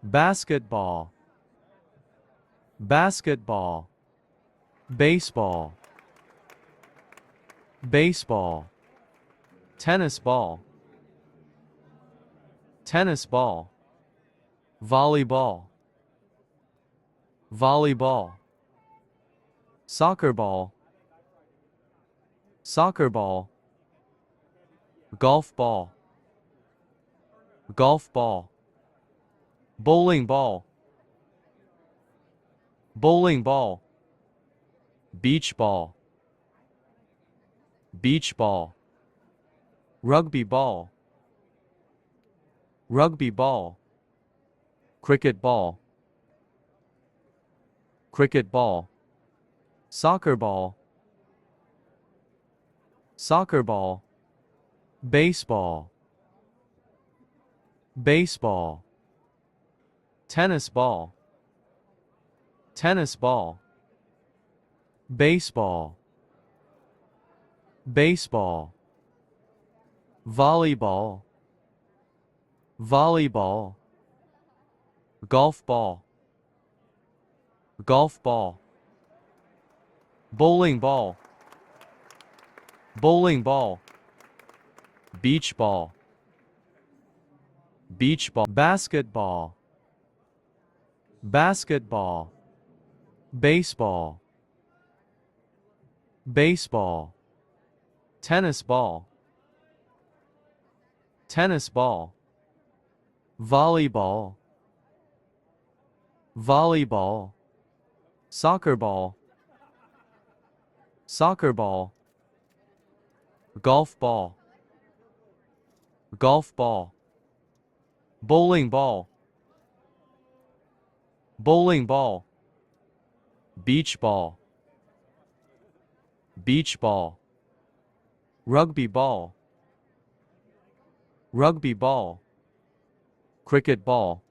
basketball, basketball, baseball, baseball, tennis ball, tennis ball, volleyball, volleyball, soccer ball, soccer ball, golf ball, golf ball, bowling ball, bowling ball, beach ball, beach ball, rugby ball, rugby ball, cricket ball, cricket ball, soccer ball, soccer ball, baseball, baseball, tennis ball, tennis ball, baseball, baseball, volleyball, volleyball, golf ball, golf ball, bowling ball, bowling ball, beach ball, beach ball, basketball, basketball, baseball, baseball, tennis ball, tennis ball, volleyball, volleyball, soccer ball, soccer ball, golf ball, golf ball, bowling ball, bowling ball, beach ball, beach ball, rugby ball, rugby ball, cricket ball,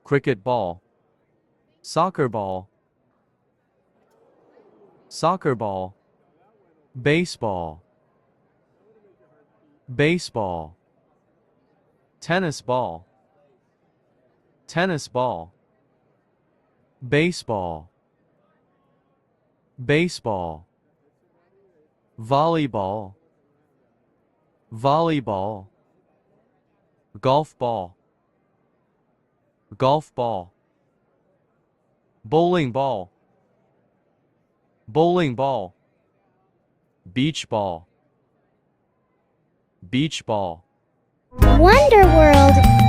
cricket ball, soccer ball, soccer ball, baseball, baseball, tennis ball, tennis ball, baseball, baseball, volleyball, volleyball, golf ball, golf ball, bowling ball, bowling ball, beach ball, beach ball. Wonder World.